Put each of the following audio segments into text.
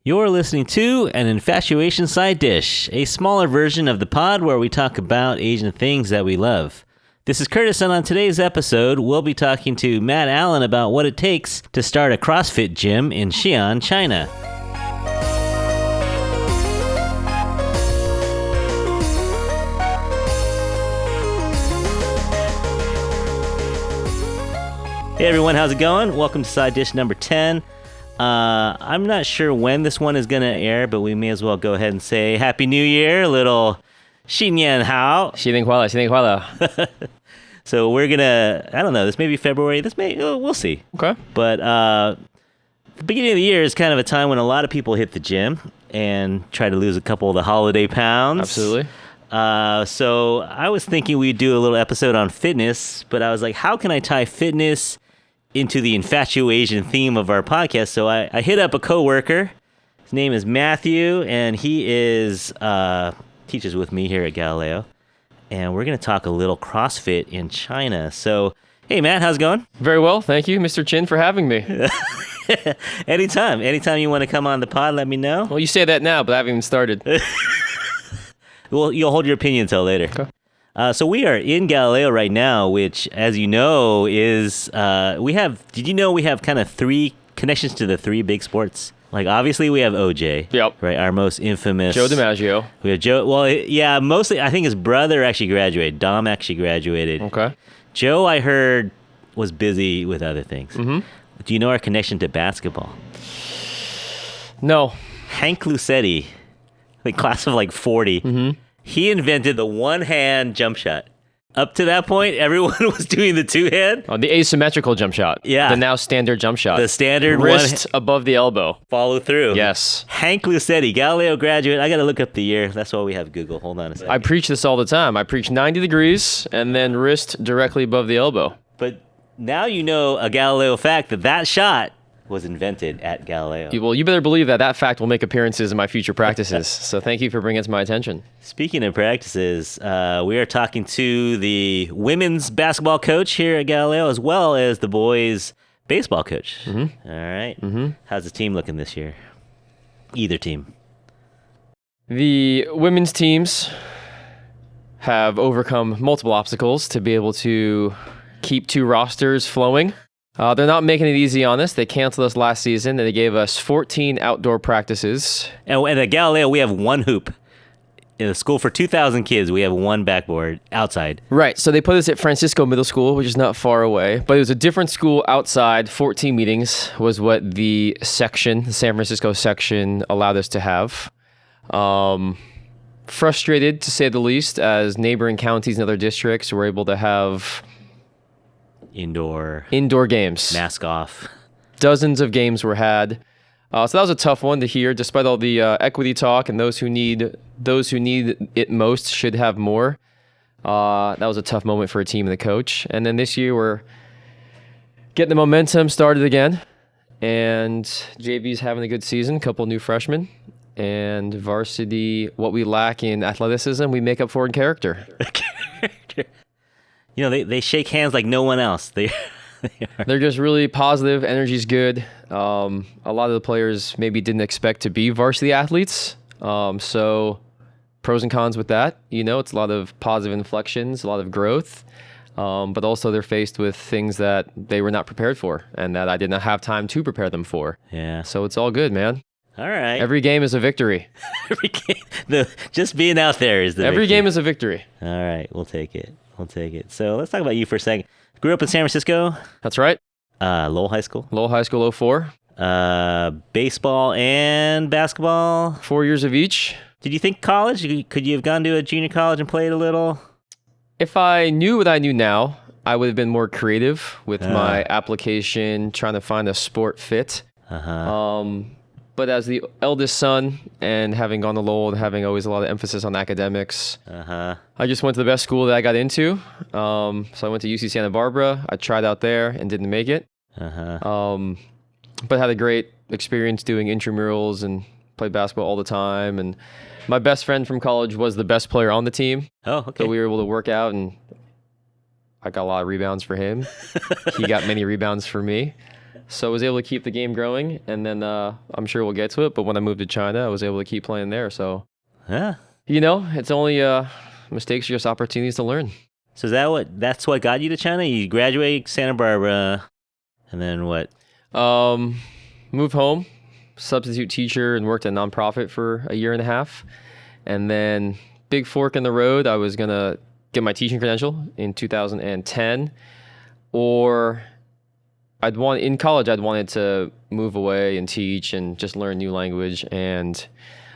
You're listening to an Infatuasian side dish, a smaller version of the pod where we talk about Asian things that we love. This is Curtis, and on today's episode, we'll be talking to Matt Allen about what it takes to start a CrossFit gym in Xi'an, China. Hey everyone, how's it going? Welcome to side dish number 10. I'm not sure when this one is going to air, but we may as well go ahead and say Happy New Year, a little 新年好. 新年快乐, 新年快乐. So we're going to, I don't know, this may be February, we'll see. Okay. But the beginning of the year is kind of a time when a lot of people hit the gym and try to lose a couple of the holiday pounds. Absolutely. So I was thinking we'd do a little episode on fitness, but I was like, how can I tie fitness into the Infatuasian theme of our podcast? So I hit up a coworker. His name is Matthew, and he is teaches with me here at Galileo. And we're going to talk a little CrossFit in China. So, hey, Matt, how's it going? Very well. Thank you, Mr. Chin, for having me. Anytime you want to come on the pod, let me know. Well, you say that now, but I haven't even started. Well, you'll hold your opinion until later. Okay. So we are in Galileo right now, which, as you know, is did you know we have kind of three connections to the three big sports? Like, obviously, we have OJ. Yep. Right, our most infamous. Joe DiMaggio. We have Joe. Well, yeah, mostly, I think his brother actually graduated. Dom actually graduated. Okay. Joe, I heard, was busy with other things. Mm-hmm. Do you know our connection to basketball? No. Hank Lucetti, the class of like 40. Mm-hmm. He invented the one-hand jump shot. Up to that point, everyone was doing the two-hand. Oh, the asymmetrical jump shot. Yeah. The now standard jump shot. The standard wrist above the elbow. Follow through. Yes. Hank Lucetti, Galileo graduate. I got to look up the year. That's why we have Google. Hold on a second. I preach this all the time. I preach 90 degrees and then wrist directly above the elbow. But now you know a Galileo fact that shot was invented at Galileo. Well, you better believe that fact will make appearances in my future practices. So thank you for bringing it to my attention. Speaking of practices, we are talking to the women's basketball coach here at Galileo, as well as the boys' baseball coach. Mm-hmm. All right. Mm-hmm. How's the team looking this year? Either team. The women's teams have overcome multiple obstacles to be able to keep two rosters flowing. They're not making it easy on us. They canceled us last season, and they gave us 14 outdoor practices. And at Galileo, we have one hoop. In a school for 2,000 kids, we have one backboard outside. Right. So they put us at Francisco Middle School, which is not far away. But it was a different school outside. 14 meetings was what the San Francisco section allowed us to have. Frustrated, to say the least, as neighboring counties and other districts were able to have Indoor games. Mask off. Dozens of games were had. So that was a tough one to hear, despite all the equity talk, and those who need it most should have more. That was a tough moment for a team and the coach. And then this year we're getting the momentum started again, and JV's having a good season, a couple new freshmen, and varsity, what we lack in athleticism, we make up for in character. You know, they shake hands like no one else. They're just really positive. Energy's good. A lot of the players maybe didn't expect to be varsity athletes. So pros and cons with that. You know, it's a lot of positive inflections, a lot of growth. But also they're faced with things that they were not prepared for and that I did not have time to prepare them for. Yeah. So it's all good, man. All right. Every game is a victory. Every game. Just being out there is the Every victory. game is a victory. All right. We'll take it. So let's talk about you for a second. Grew up in San Francisco. That's right. Lowell High School. Lowell High School 04. Baseball and basketball. 4 years of each. Did you think college? Could you have gone to a junior college and played a little? If I knew what I knew now, I would have been more creative with my application, trying to find a sport fit. But as the eldest son and having gone to Lowell and having always a lot of emphasis on academics, I just went to the best school that I got into. So I went to UC Santa Barbara. I tried out there and didn't make it. But had a great experience doing intramurals and played basketball all the time. And my best friend from college was the best player on the team. Oh, okay. So we were able to work out, and I got a lot of rebounds for him. He got many rebounds for me. So I was able to keep the game growing, and then I'm sure we'll get to it. But when I moved to China, I was able to keep playing there. So, Yeah. it's only mistakes are just opportunities to learn. So that's what got you to China? You graduated Santa Barbara, and then what? Moved home, substitute teacher, and worked at a nonprofit for a year and a half. And then big fork in the road, I was going to get my teaching credential in 2010. Or in college, I'd wanted to move away and teach and just learn new language. And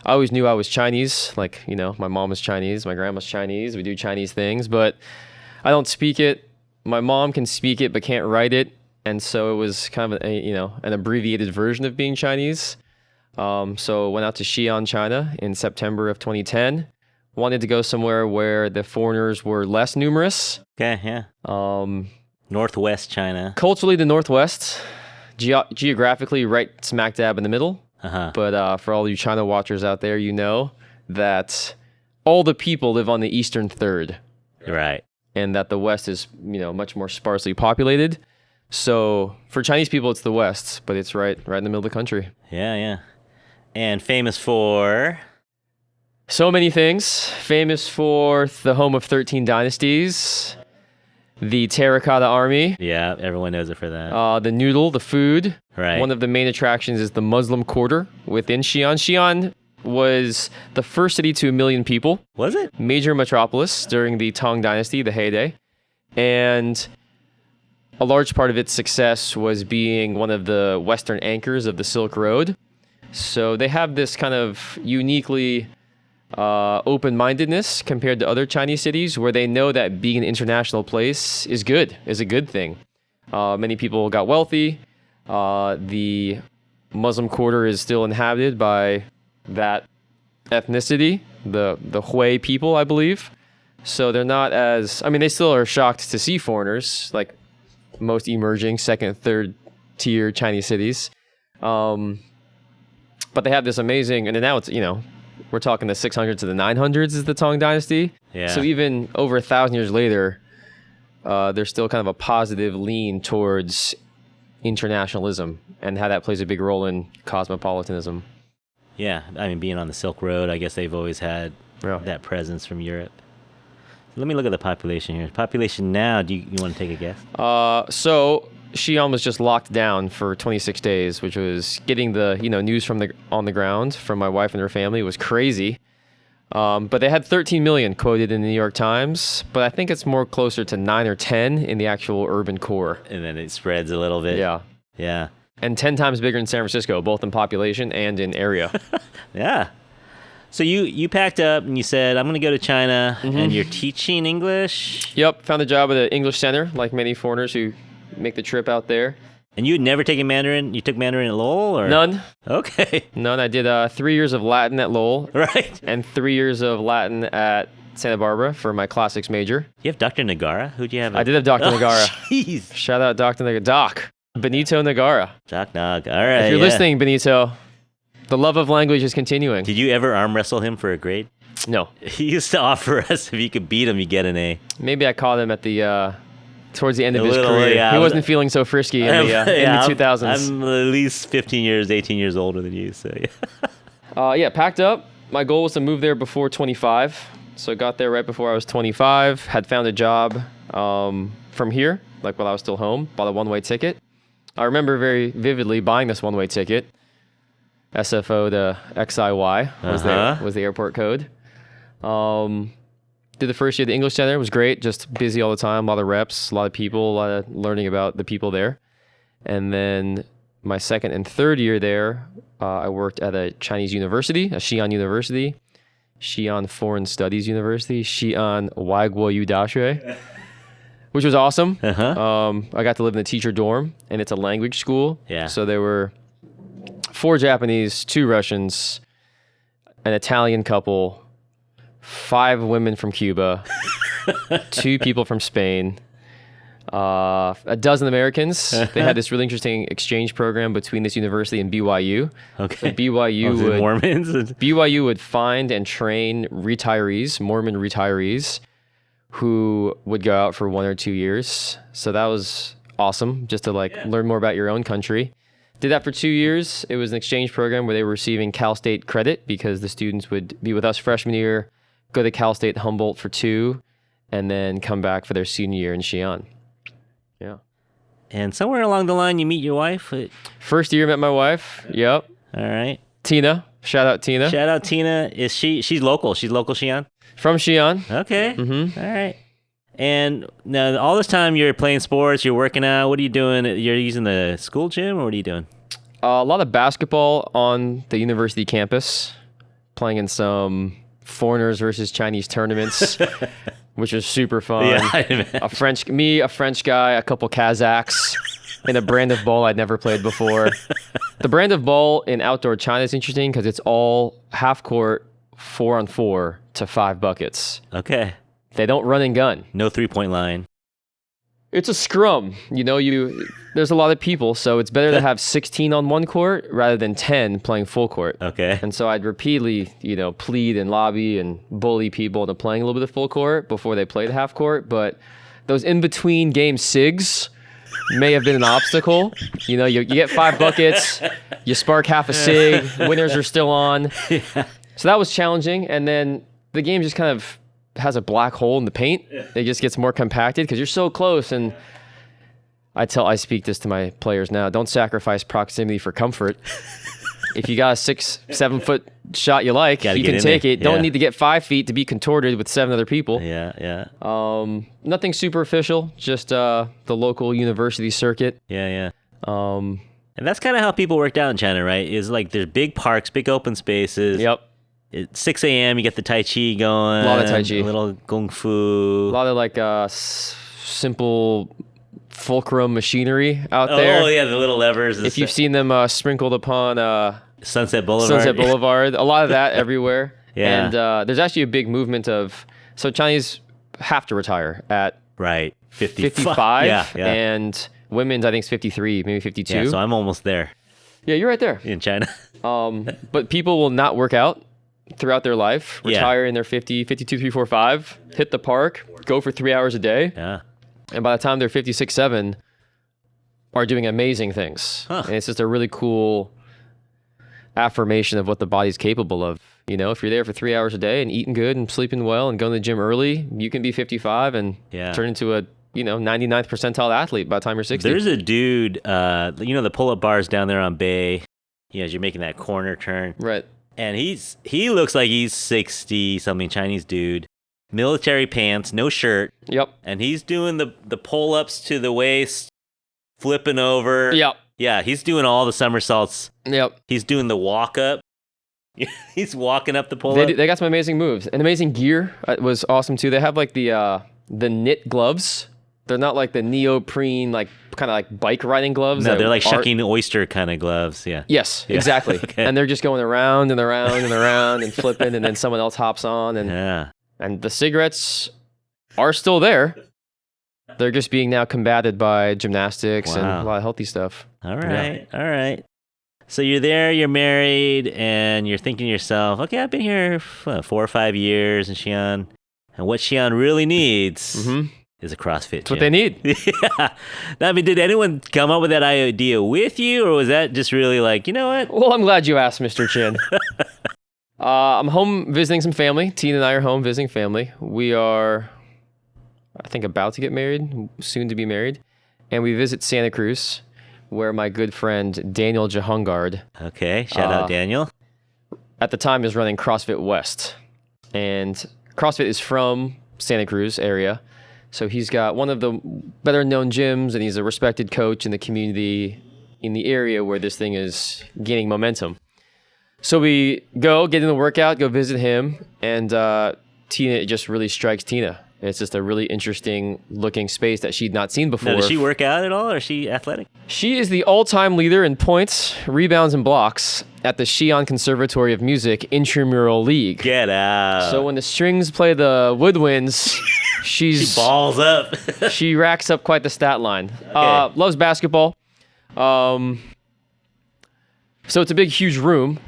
I always knew I was Chinese. Like, my mom was Chinese, my grandma's Chinese. We do Chinese things, but I don't speak it. My mom can speak it, but can't write it. And so it was kind of an abbreviated version of being Chinese. So went out to Xi'an, China in September of 2010. Wanted to go somewhere where the foreigners were less numerous. Okay, yeah. Northwest China. Culturally, the Northwest. Geographically, right smack dab in the middle. Uh-huh. But for all you China watchers out there, you know that all the people live on the eastern third. Right. And that the West is, much more sparsely populated. So for Chinese people, it's the West, but it's right in the middle of the country. Yeah, yeah. And famous for? So many things. Famous for the home of 13 dynasties, the Terracotta Army. Yeah, everyone knows it for that. The noodle, the food. Right. One of the main attractions is the Muslim Quarter within Xi'an. Xi'an was the first city to 1 million people. Was it? Major metropolis during the Tang Dynasty, the heyday. And a large part of its success was being one of the western anchors of the Silk Road. So they have this kind of uniquely open-mindedness compared to other Chinese cities where they know that being an international place is a good thing. Many people got wealthy. The Muslim Quarter is still inhabited by that ethnicity, the Hui people, I believe. So they're not they still are shocked to see foreigners, like most emerging second, third tier Chinese cities. But they have this amazing, and now it's, we're talking the 600s to the 900s is the Tang Dynasty. Yeah. So even over 1,000 years later, there's still kind of a positive lean towards internationalism and how that plays a big role in cosmopolitanism. Yeah, being on the Silk Road, I guess they've always had that presence from Europe. Let me look at the population here. Population now, do you want to take a guess? So Xi'an was just locked down for 26 days, which was getting the news on the ground from my wife and her family was crazy. But they had 13 million quoted in the New York Times, but I think it's more closer to 9 or 10 in the actual urban core. And then it spreads a little bit. Yeah. Yeah. And 10 times bigger than San Francisco, both in population and in area. Yeah. So you packed up and you said, I'm going to go to China, and you're teaching English? Yep. Found a job at an English center, like many foreigners who make the trip out there. And you had never taken Mandarin? You took Mandarin at Lowell? Or? None. Okay. None. I did 3 years of Latin at Lowell. Right. And 3 years of Latin at Santa Barbara for my classics major. You have Dr. Nagara? Who'd you have? I did have Dr. Nagara. Jeez. Shout out Dr. Nagara. Doc. Benito Nagara. Doc Nog. All right. If you're listening, Benito, the love of language is continuing. Did you ever arm wrestle him for a grade? No. He used to offer us if you could beat him, you get an A. Maybe I caught him at the towards the end of his little, career. yeah, he wasn't feeling so frisky in the 2000s. I'm at least 18 years older than you, so yeah. Packed up. My goal was to move there before 25. So got there right before I was 25. Had found a job from here, like while I was still home. Bought a one-way ticket. I remember very vividly buying this one-way ticket. SFO to XIY was the airport code. Did the first year at the English Center. It was great. Just busy all the time. A lot of reps, a lot of people, a lot of learning about the people there. And then my second and third year there, I worked at a Chinese university, a Xi'an University, Xi'an Foreign Studies University, Xi'an Waiguo Yu Daxue, which was awesome. I got to live in the teacher dorm, and it's a language school. Yeah. So there were 4 Japanese, 2 Russians, an Italian couple, 5 women from Cuba, 2 people from Spain, a dozen Americans. They had this really interesting exchange program between this university and BYU. Okay. So BYU Mormons? BYU would find and train retirees, Mormon retirees, who would go out for 1 or 2 years. So that was awesome, just to learn more about your own country. Did that for 2 years. It was an exchange program where they were receiving Cal State credit because the students would be with us freshman year, go to Cal State Humboldt for 2, and then come back for their senior year in Xi'an. Yeah. And somewhere along the line, you meet your wife. First year, met my wife. Yep. All right. Tina. Shout out Tina. Shout out Tina. She's local? She's local Xi'an? From Xi'an. Okay. Mm-hmm. All right. And now all this time you're playing sports, you're working out. What are you doing? You're using the school gym, or what are you doing? A lot of basketball on the university campus, playing in some foreigners versus Chinese tournaments, which was super fun. Yeah, a French guy, a couple Kazakhs, in a brand of ball I'd never played before. The brand of ball in outdoor China is interesting because it's all half court, 4-on-4 to 5 buckets. Okay. They don't run and gun. No 3-point line. It's a scrum. There's a lot of people, so it's better to have 16 on one court rather than 10 playing full court. Okay. And so I'd repeatedly, plead and lobby and bully people into playing a little bit of full court before they play the half court. But those in-between game SIGs may have been an obstacle. You get 5 buckets, you spark half a SIG, winners are still on. Yeah. So that was challenging. And then the game just kind of has a black hole in the paint. It just gets more compacted because you're so close. And I speak this to my players now: don't sacrifice proximity for comfort. If you got a 6-7 foot shot you like, you can take it. Don't need to get 5 feet to be contorted with 7 other people. Yeah. Nothing super official, just the local university circuit. Yeah. And that's kind of how people worked out in China, right? Is like there's big parks, big open spaces. Yep. At 6 a.m. you get the Tai Chi going. A lot of Tai Chi. A little Kung Fu. A lot of simple fulcrum machinery out there. Oh, yeah, the little levers. If you've seen them sprinkled upon Sunset Boulevard. A lot of that everywhere. Yeah. And there's actually a big movement so Chinese have to retire at 55. Yeah. And women's, I think, is 53, maybe 52. Yeah, so I'm almost there. Yeah, you're right there. In China. But people will not work out throughout their life, retire in their 50, 52, 3, 4, 5, hit the park, go for 3 hours a day. Yeah. And by the time they're 56, 7, are doing amazing things. Huh. And it's just a really cool affirmation of what the body's capable of. If you're there for 3 hours a day and eating good and sleeping well and going to the gym early, you can be 55 and turn into a 99th percentile athlete by the time you're 60. There's a dude, the pull-up bars down there on Bay, as you're making that corner turn. Right. And he looks like he's 60-something, Chinese dude. Military pants, no shirt. Yep. And he's doing the pull-ups to the waist, flipping over. Yep. Yeah, he's doing all the somersaults. Yep. He's doing the walk-up. He's walking up the pull-up. They got some amazing moves. And amazing gear was awesome, too. They have, the knit gloves. They're not like the neoprene, kind of like bike riding gloves. No, they're like shucking oyster kind of gloves. Yeah. Yes, exactly. Okay. And they're just going around and around and around and flipping, and then someone else hops on. And the cigarettes are still there. They're just being now combated by gymnastics and a lot of healthy stuff. All right. So you're there, you're married, and you're thinking to yourself, okay, I've been here 4 or 5 years in Xi'an, and what Xi'an really needs is a CrossFit gym. That's what they need. Yeah. I mean, did anyone come up with that idea with you, or was that just really like, you know what? Well, I'm glad you asked, Mr. Chin. I'm home visiting some family. Tina and I are home visiting family. We are, I think, about to get married, soon to be married. And we visit Santa Cruz, where my good friend Daniel Jahungard. Okay, shout out Daniel. At the time is running CrossFit West. And CrossFit is from Santa Cruz area. So he's got one of the better known gyms, and he's a respected coach in the community in the area where this thing is gaining momentum. So we go, get in the workout, go visit him, and Tina, it just really strikes Tina. It's just a really interesting looking space that she'd not seen before. Now, does she work out at all, or is she athletic? She is the all-time leader in points, rebounds, and blocks at the Xi'an Conservatory of Music Intramural League. Get out. So when the strings play the woodwinds, she balls up. She racks up quite the stat line. Okay. Loves basketball. So it's a big, huge room.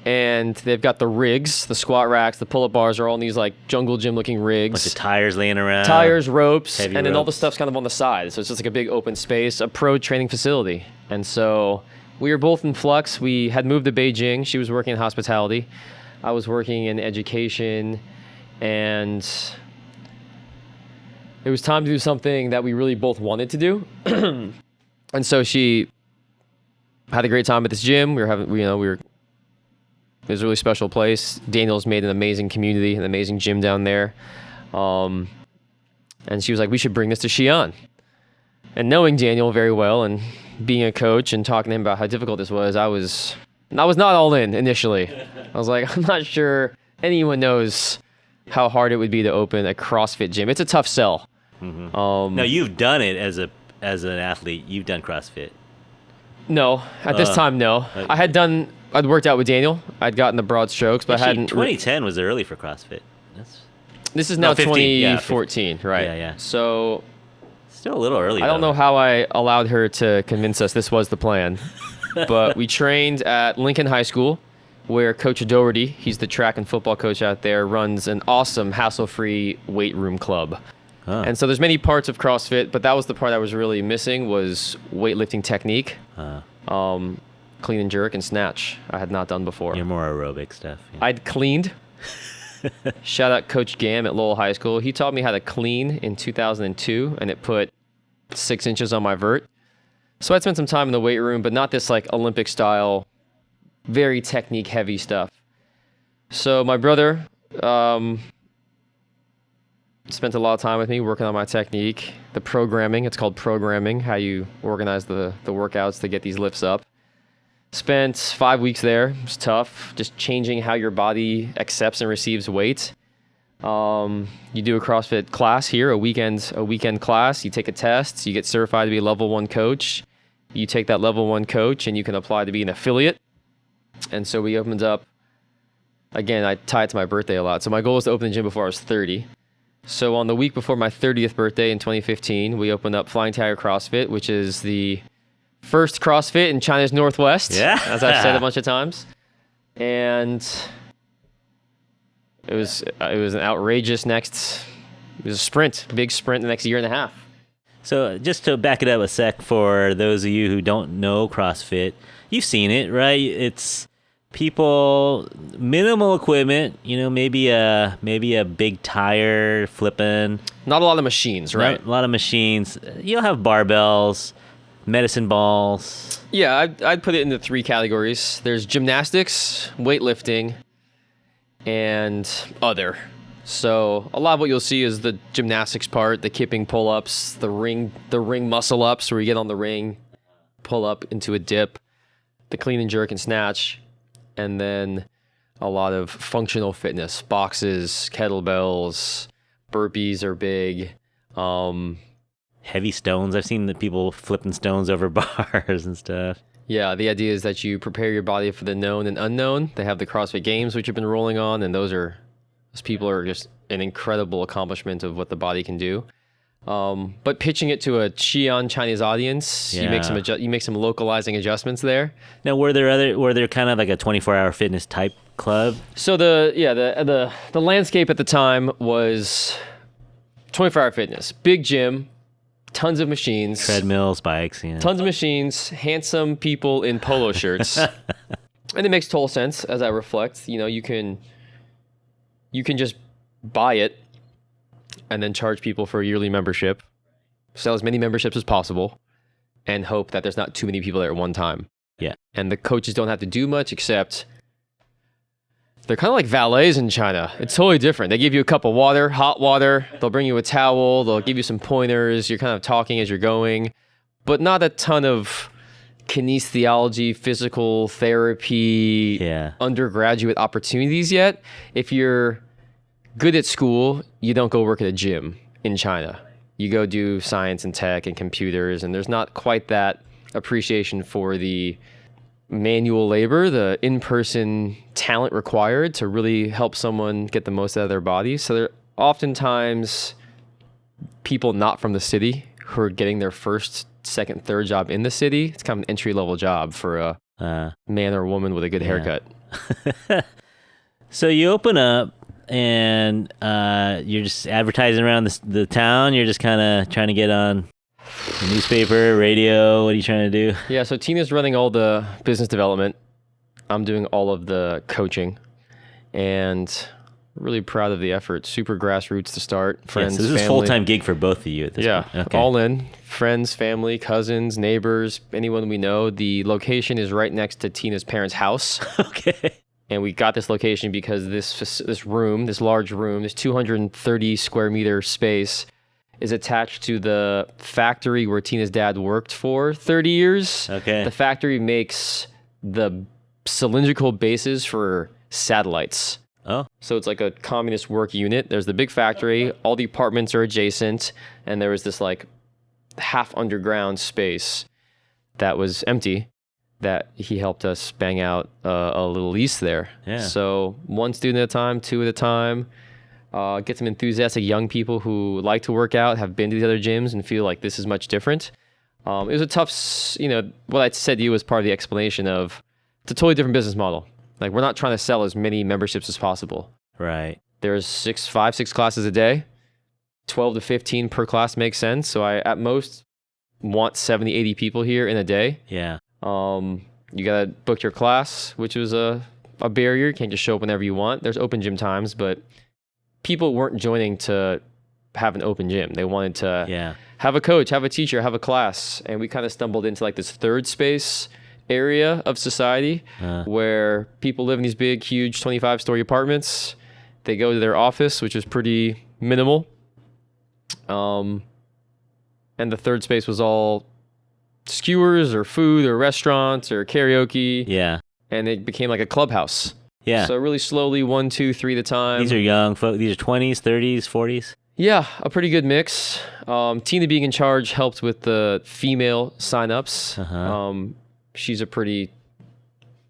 and they've got the rigs, the squat racks, the pull-up bars are all in these like jungle gym looking rigs. Bunch of tires laying around. Tires, ropes, heavy and then all the ropes. stuff's kind of on the side. So it's just like a big open space, a pro training facility. And so we were both in flux. We had moved to Beijing. She was working in hospitality. I was working in education, and it was time to do something that we really both wanted to do. And so she had a great time at this gym. It was a really special place. Daniel's made an amazing community, an amazing gym down there. And she was like, we should bring this to Xi'an. And knowing Daniel very well and being a coach and talking to him about how difficult this was, I was not all in initially. I was like, I'm not sure anyone knows how hard it would be to open a CrossFit gym. It's a tough sell. Mm-hmm. No, you've done it as an athlete. You've done CrossFit. No, at this time, no. I'd worked out with Daniel. I'd gotten the broad strokes, but I hadn't. 2010 was early for CrossFit. This is now 15, 2014, right? Yeah. So still a little early. I don't know how I allowed her to convince us this was the plan, but we trained at Lincoln High School, where Coach Doherty, he's the track and football coach out there, runs an awesome hassle-free weight room club. Huh. And so there's many parts of CrossFit, but that was the part I was really missing was weightlifting technique. Clean and jerk and snatch. I had not done before. You're more aerobic stuff. Yeah. I'd cleaned. Shout out Coach Gam at Lowell High School. He taught me how to clean in 2002, and it put 6 inches on my vert. So I'd spent some time in the weight room, but not this like Olympic style, very technique heavy stuff. So my brother spent a lot of time with me working on my technique, the programming. It's called programming, how you organize the workouts to get these lifts up. Spent 5 weeks there. It was tough, just changing how your body accepts and receives weight. You do a CrossFit class here, a weekend class. You take a test. You get certified to be a level 1 coach. You take that level 1 coach, and you can apply to be an affiliate. And so we opened up. Again, I tie it to my birthday a lot. So my goal was to open the gym before I was 30. So on the week before my 30th birthday in 2015, we opened up Flying Tigers CrossFit, which is the first CrossFit in China's Northwest, as I've said a bunch of times. And it was an outrageous it was a sprint, big sprint the next year and a half. So just to back it up a sec for those of you who don't know CrossFit, you've seen it, right? It's people, minimal equipment, maybe a big tire flipping. Not a lot of machines, right? Not a lot of machines. You'll have barbells, medicine balls. Yeah, I'd put it into 3 categories. There's gymnastics, weightlifting, and other. So a lot of what you'll see is the gymnastics part, the kipping pull-ups, the ring muscle ups where you get on the ring, pull up into a dip, the clean and jerk and snatch, and then a lot of functional fitness, boxes, kettlebells, burpees are big. Heavy stones. I've seen the people flipping stones over bars and stuff. Yeah, the idea is that you prepare your body for the known and unknown. They have the CrossFit Games, which have been rolling on, and those people are just an incredible accomplishment of what the body can do. But pitching it to a Xi'an Chinese audience, you make some localizing adjustments there. Now, were there kind of like a 24-hour fitness type club? So the landscape at the time was 24-hour fitness, big gym, tons of machines, treadmills, bikes, tons of machines, handsome people in polo shirts, and it makes total sense as I reflect. You can just buy it and then charge people for a yearly membership, sell as many memberships as possible, and hope that there's not too many people there at one time. Yeah. And the coaches don't have to do much except they're kind of like valets in China. It's totally different. They give you a cup of water, hot water. They'll bring you a towel. They'll give you some pointers. You're kind of talking as you're going, but not a ton of kinesiology, physical therapy, undergraduate opportunities yet. If you're good at school, you don't go work at a gym in China. You go do science and tech and computers, and there's not quite that appreciation for the manual labor, the in-person talent required to really help someone get the most out of their body. So there are oftentimes people not from the city who are getting their first, second, third job in the city. It's kind of an entry-level job for a man or woman with a good haircut. So you open up and you're just advertising around the town. You're just kind of trying to get on the newspaper, radio. What are you trying to do? Yeah, so Tina's running all the business development. I'm doing all of the coaching, and really proud of the effort. Super grassroots to start. Friends, so this is family. full-time gig for both of you at this point. Okay. All in. Friends, family, cousins, neighbors, anyone we know. The location is right next to Tina's parents' house. Okay. And we got this location because this room, this large room, this 230 square meter space is attached to the factory where Tina's dad worked for 30 years. Okay. The factory makes the cylindrical bases for satellites. Oh. So it's like a communist work unit. There's the big factory, all the apartments are adjacent, and there was this like half underground space that was empty that he helped us bang out a little lease there. Yeah. So one student at a time, two at a time, get some enthusiastic young people who like to work out, have been to the other gyms and feel like this is much different. It was a tough, what I said to you was part of the explanation of it's a totally different business model. Like we're not trying to sell as many memberships as possible. Right. There's 5, 6 classes a day. 12 to 15 per class makes sense. So I, at most, want 70, 80 people here in a day. Yeah. You got to book your class, which was a barrier. You can't just show up whenever you want. There's open gym times, but people weren't joining to have an open gym. They wanted to have a coach, have a teacher, have a class. And we kind of stumbled into like this third space area of society where people live in these big, huge 25-story apartments. They go to their office, which is pretty minimal. And the third space was all skewers or food or restaurants or karaoke. Yeah. And it became like a clubhouse. Yeah. So really slowly, 1, 2, 3 at a time. These are young folks. These are 20s, 30s, 40s. Yeah, a pretty good mix. Tina being in charge helped with the female signups. She's a pretty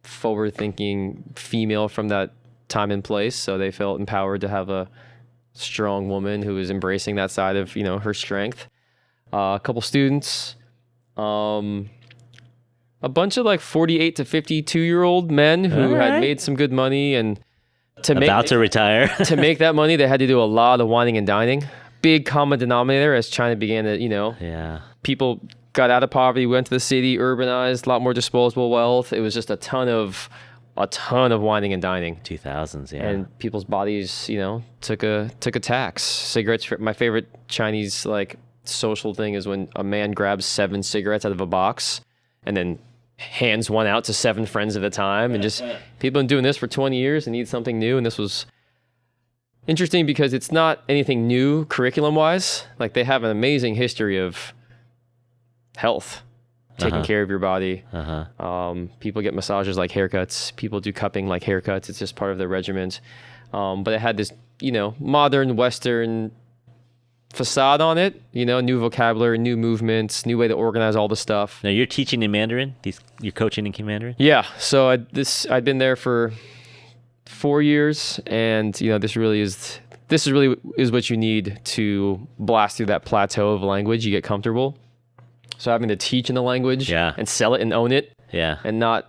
forward-thinking female from that time and place, so they felt empowered to have a strong woman who was embracing that side of her strength. A couple students, a bunch of like 48 to 52-year-old men who had made some good money, and to retire. to make that money, they had to do a lot of whining and dining. Big common denominator as China began to, people got out of poverty, went to the city, urbanized, a lot more disposable wealth. It was just a ton of whining and dining. 2000s, yeah. And people's bodies, took a tax. Cigarettes. My favorite Chinese like social thing is when a man grabs 7 cigarettes out of a box and then hands one out to 7 friends at a time, and just people have been doing this for 20 years and need something new. And this was interesting because it's not anything new curriculum wise. Like they have an amazing history of health, taking care of your body. People get massages like haircuts. People do cupping like haircuts. It's just part of their regiment. But it had this, modern Western facade on it, new vocabulary, new movements, new way to organize all the stuff. Now you're teaching in Mandarin? You're coaching in Mandarin? Yeah. So I'd been there for 4 years, and this really is what you need to blast through that plateau of language. You get comfortable. So having to teach in the language and sell it and own it and not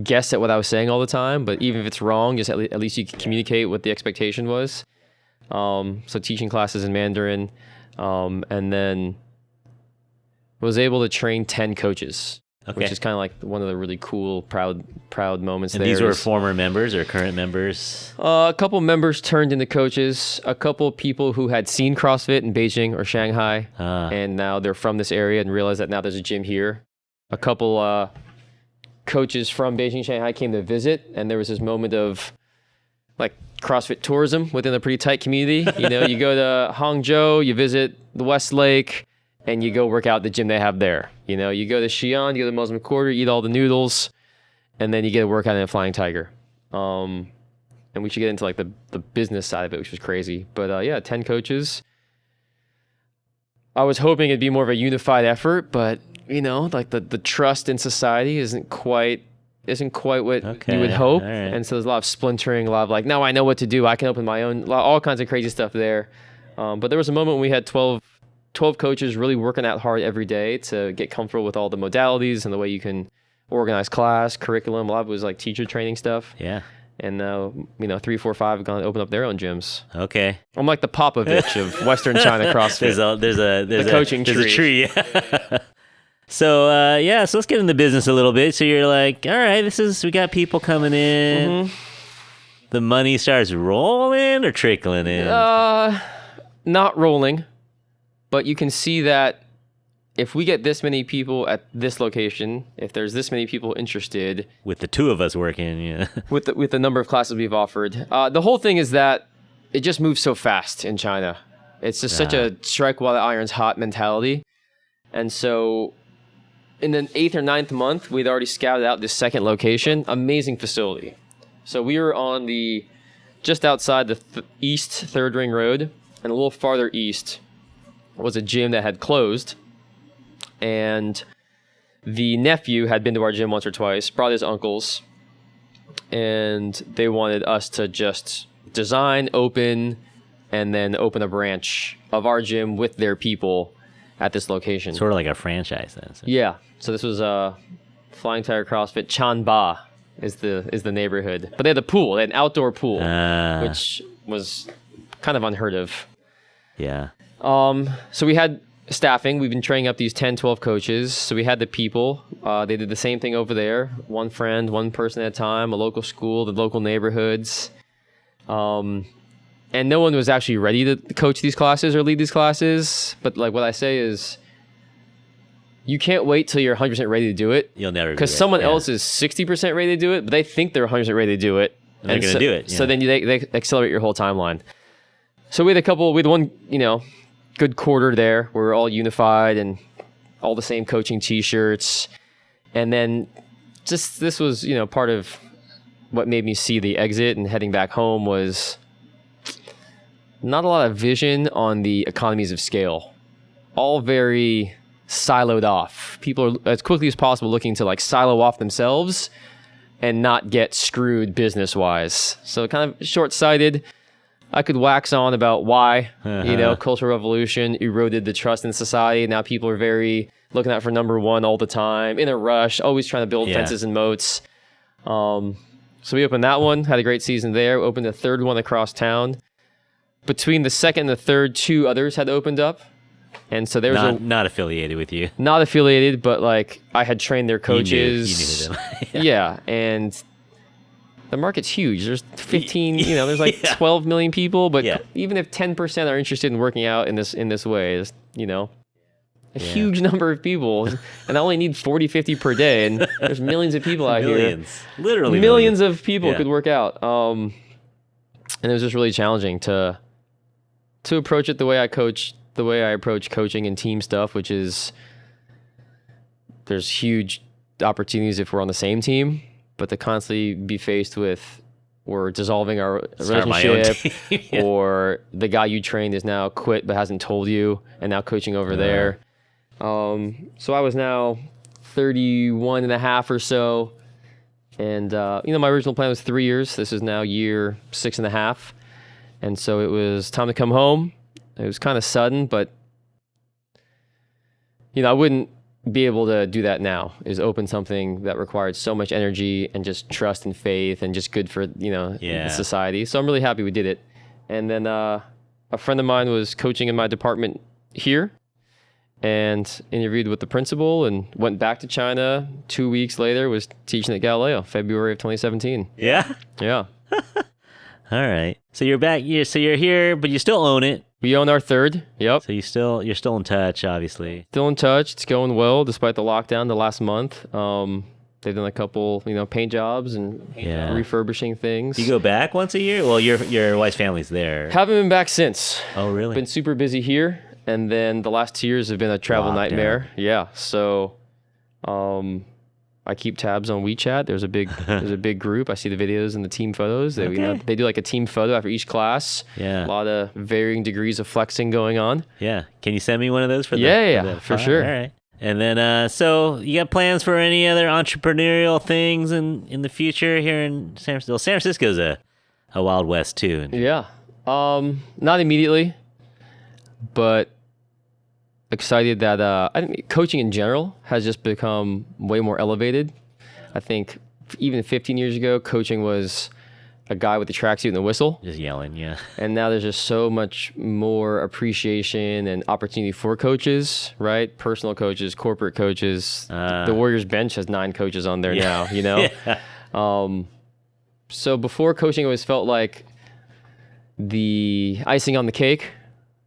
guess at what I was saying all the time, but even if it's wrong, just at least you can communicate what the expectation was. So teaching classes in Mandarin, and then was able to train 10 coaches, which is kind of like one of the really cool, proud moments. And these were former members or current members? A couple members turned into coaches, a couple people who had seen CrossFit in Beijing or Shanghai, and now they're from this area and realize that now there's a gym here. A couple coaches from Beijing, Shanghai came to visit, and there was this moment of like CrossFit tourism within a pretty tight community. You go to Hangzhou, you visit the West Lake, and you go work out at the gym they have there. You go to Xi'an, you go to the Muslim Quarter, eat all the noodles, and then you get a workout in a Flying Tiger. And we should get into like the business side of it, which was crazy. But 10 coaches. I was hoping it'd be more of a unified effort, but like the trust in society isn't quite what you would hope. Right. And so there's a lot of splintering, a lot of like, now I know what to do. I can open my own, all kinds of crazy stuff there. But there was a moment when we had 12 coaches really working out hard every day to get comfortable with all the modalities and the way you can organized class, curriculum. A lot of it was like teacher training stuff. Yeah. And now, 3, 4, 5 have gone to open up their own gyms. Okay. I'm like the Popovich of Western China CrossFit. There's a coaching there's tree. a tree. So so let's get into business a little bit. So you're like, all right, we got people coming in. Mm-hmm. The money starts rolling or trickling in? Not rolling, but you can see that if we get this many people at this location, if there's this many people interested, with the two of us working, yeah. with the number of classes we've offered, the whole thing is that it just moves so fast in China. It's just such a strike while the iron's hot mentality, and so in the 8th or 9th month, we'd already scouted out this second location. Amazing facility. So we were on just outside the East 3rd Ring Road, and a little farther east was a gym that had closed. And the nephew had been to our gym once or twice, brought his uncles, and they wanted us to just design, open, and then open a branch of our gym with their people at this location. Sort of like a franchise then. So. Yeah. So this was Flying Tiger CrossFit Chanba is the neighborhood. But they had a pool, they had an outdoor pool, which was kind of unheard of. Yeah. So we had staffing. We've been training up these 10, 12 coaches. So we had the people. They did the same thing over there. One friend, one person at a time, a local school, the local neighborhoods. And no one was actually ready to coach these classes or lead these classes. But like what I say is, you can't wait till you're 100% ready to do it. You'll never be because someone else is 60% ready to do it, but they think they're 100% ready to do it. And they're going to do it. So then they accelerate your whole timeline. So we had one, good quarter there. We were all unified and all the same coaching t-shirts. And then just this was, part of what made me see the exit and heading back home was not a lot of vision on the economies of scale. All very siloed off. People are as quickly as possible looking to like silo off themselves and not get screwed business wise. So kind of short-sighted. I could wax on about why, Cultural Revolution eroded the trust in society. Now people are very looking out for number one all the time, in a rush, always trying to build fences and moats. So we opened that one, had a great season there. Opened a third one across town. Between the second and the third, 2 others had opened up. And so there was not affiliated with you. Not affiliated, but like I had trained their coaches. You knew them. Yeah, and the market's huge. There's 15, there's like 12 million people, but even if 10% are interested in working out in this way, it's, a huge number of people, and I only need 40, 50 per day, and there's millions of people out here. Literally millions of people could work out. And it was just really challenging to approach it the way I approach coaching and team stuff, which is there's huge opportunities if we're on the same team, but to constantly be faced with we're dissolving our relationship or the guy you trained is now quit but hasn't told you and now coaching over there. So I was now 31 and a half or so. And, my original plan was 3 years. This is now year 6.5. And so it was time to come home. It was kind of sudden, but, I wouldn't be able to do that now, is open something that required so much energy and just trust and faith and just good for, the society. So I'm really happy we did it. And then a friend of mine was coaching in my department here and interviewed with the principal and went back to China. 2 weeks later was teaching at Galileo, February of 2017. Yeah? Yeah. All right. So you're back. So you're here, but you still own it. We own our third. Yep. So you're still in touch, obviously. Still in touch. It's going well despite the lockdown the last month. They've done a couple, paint jobs and refurbishing things. You go back once a year? Well, your wife's family's there. Haven't been back since. Oh, really? Been super busy here, and then the last 2 years have been a travel nightmare. Yeah. So, I keep tabs on WeChat. There's a big group. I see the videos and the team photos. They they do like a team photo after each class. Yeah. A lot of varying degrees of flexing going on. Yeah. Can you send me one of those for for sure. All right. And then, so you got plans for any other entrepreneurial things in the future here in San Francisco? San Francisco's a Wild West too. Yeah. Not immediately, but excited that I think coaching in general has just become way more elevated. I think even 15 years ago, coaching was a guy with the tracksuit and the whistle. Just yelling, yeah. And now there's just so much more appreciation and opportunity for coaches, right? Personal coaches, corporate coaches. The Warriors bench has 9 coaches on there now, you know? Yeah. So before, coaching always felt like the icing on the cake,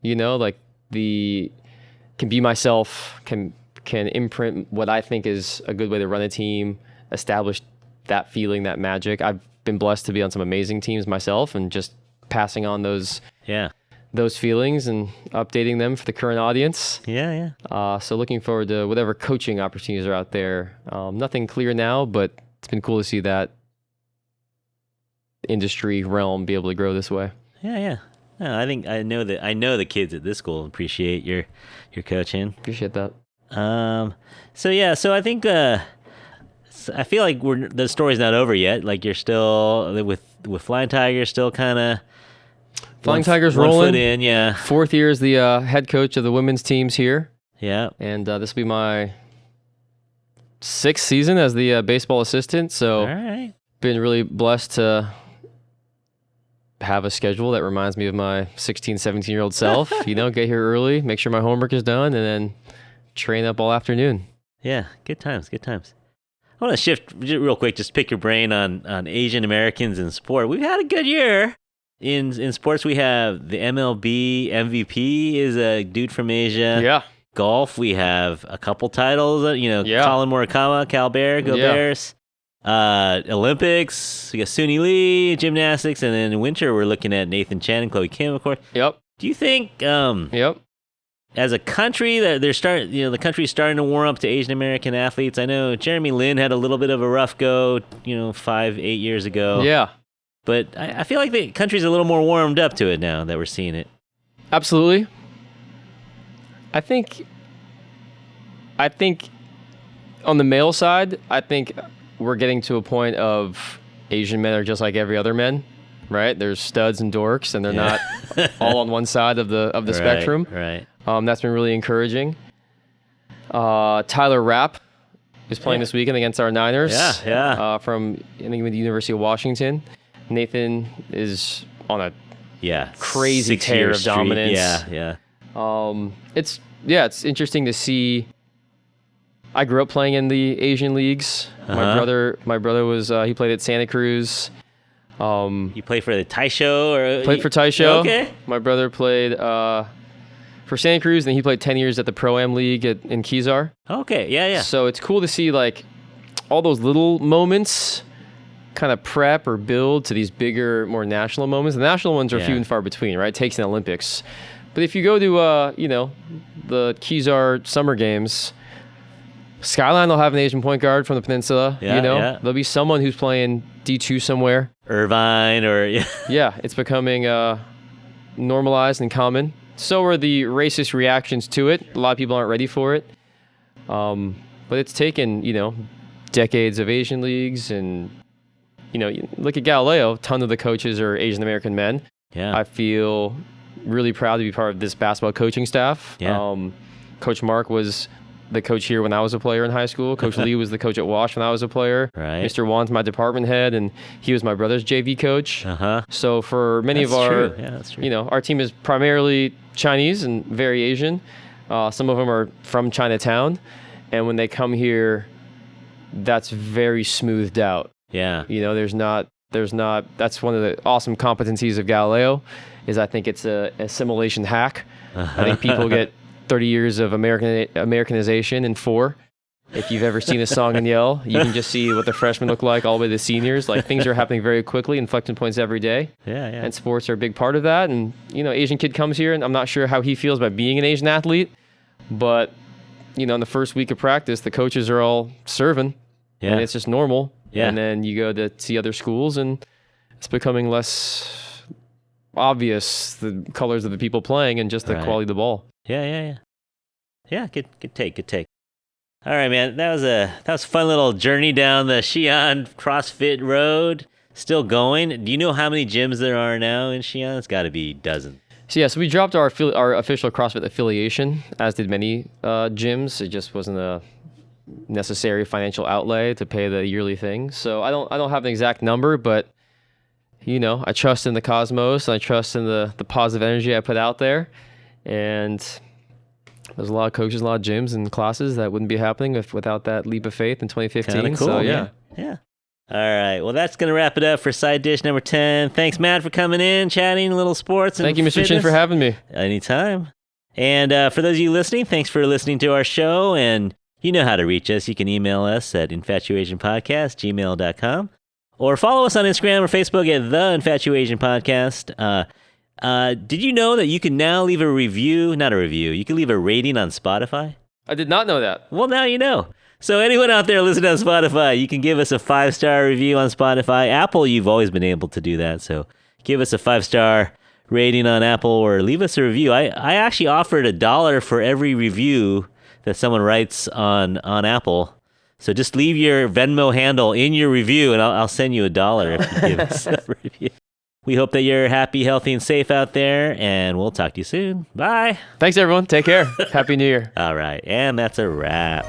you know, like can be myself, can imprint what I think is a good way to run a team, establish that feeling, that magic. I've been blessed to be on some amazing teams myself, and just passing on those feelings and updating them for the current audience. Yeah. So looking forward to whatever coaching opportunities are out there. Nothing clear now, but it's been cool to see that industry realm be able to grow this way. Yeah. No, I know the kids at this school appreciate your coaching. Appreciate that. So I think I feel like the story's not over yet. Like, you're still with Flying Tigers, still kind of Flying Tigers one rolling. foot in, yeah. 4th year as the head coach of the women's teams here. Yeah. And this will be my 6th season as the baseball assistant. So All right. been really blessed to have a schedule that reminds me of my 16, 17-year-old self. You know, get here early, make sure my homework is done, and then train up all afternoon. Yeah, good times. I want to shift real quick, just pick your brain on Asian Americans in sport. We've had a good year in sports. We have the MLB MVP is a dude from Asia. Yeah. Golf, we have a couple titles. Yeah. Colin Morikawa, Cal Bear, go Yeah. Bears. Olympics, we got Suni Lee, gymnastics, and then in winter we're looking at Nathan Chen and Chloe Kim, of course. Yep. Do you think Yep. as a country that the country's starting to warm up to Asian American athletes? I know Jeremy Lin had a little bit of a rough go, 5-8 years ago. Yeah. But I feel like the country's a little more warmed up to it now that we're seeing it. Absolutely. I think on the male side, I think we're getting to a point of Asian men are just like every other men, right? There's studs and dorks, and they're not all on one side of the spectrum. Right. That's been really encouraging. Tyler Rapp is playing this weekend against our Niners. Yeah. From, I think, the University of Washington. Nathan is on a crazy 6-year tear of streak. dominance. Yeah. It's interesting to see. I grew up playing in the Asian leagues. Uh-huh. My brother was he played at Santa Cruz. You play for the Taisho or Played for Taisho. Okay. My brother played for Santa Cruz, and he played 10 years at the Pro-Am League in Kezar. Okay. Yeah. So it's cool to see like all those little moments kind of prep or build to these bigger, more national moments. The national ones are few and far between, right? It takes an Olympics. But if you go to the Kezar Summer Games, Skyline will have an Asian point guard from the peninsula. Yeah. There'll be someone who's playing D2 somewhere. Irvine or Yeah, it's becoming normalized and common. So are the racist reactions to it. A lot of people aren't ready for it. But it's taken, decades of Asian leagues, and you look at Galileo, a ton of the coaches are Asian American men. Yeah. I feel really proud to be part of this basketball coaching staff. Yeah. Coach Mark was the coach here when I was a player in high school. Coach Lee was the coach at Wash when I was a player. Right. Mr. Wan's my department head, and he was my brother's JV coach. Uh-huh. So for many That's of our, true. Yeah, that's true. our team is primarily Chinese and very Asian. Some of them are from Chinatown, and when they come here, that's very smoothed out. Yeah. There's not. That's one of the awesome competencies of Galileo, is I think it's a assimilation hack. I think people get 30 years of Americanization in 4. If you've ever seen a song and yell, you can just see what the freshmen look like all the way to the seniors. Like, things are happening very quickly, inflection points every day. Yeah. And sports are a big part of that. And, Asian kid comes here, and I'm not sure how he feels about being an Asian athlete, but, in the first week of practice, the coaches are all serving, and it's just normal. Yeah. And then you go to see other schools, and it's becoming less obvious, the colors of the people playing and just the quality of the ball. Yeah. Good take. All right, man. That was a fun little journey down the Xi'an CrossFit road. Still going. Do you know how many gyms there are now in Xi'an? It's got to be dozens. So we dropped our official CrossFit affiliation, as did many gyms. It just wasn't necessary financial outlay to pay the yearly thing. So I don't have an exact number, but I trust in the cosmos, and I trust in the positive energy I put out there. And there's a lot of coaches, a lot of gyms and classes that wouldn't be happening without that leap of faith in 2015. Kinda cool, so yeah. All right. Well, that's going to wrap it up for Side Dish number 10. Thanks, Matt, for coming in, chatting a little sports. Thank you, Mr. Chin, for having me. Anytime. And for those of you listening, thanks for listening to our show. And you know how to reach us. You can email us at infatuasianpodcast@gmail.com, or follow us on Instagram or Facebook at The Infatuasian Podcast. Did you know that you can now leave a review? Not a review. You can leave a rating on Spotify. I did not know that. Well, now you know. So anyone out there listening on Spotify, you can give us a 5-star review on Spotify. Apple, you've always been able to do that. So give us a 5-star rating on Apple, or leave us a review. I actually offered $1 for every review that someone writes on Apple. So just leave your Venmo handle in your review, and I'll send you $1 if you give us a review. We hope that you're happy, healthy, and safe out there, and we'll talk to you soon. Bye. Thanks, everyone. Take care. Happy New Year. All right, and that's a wrap.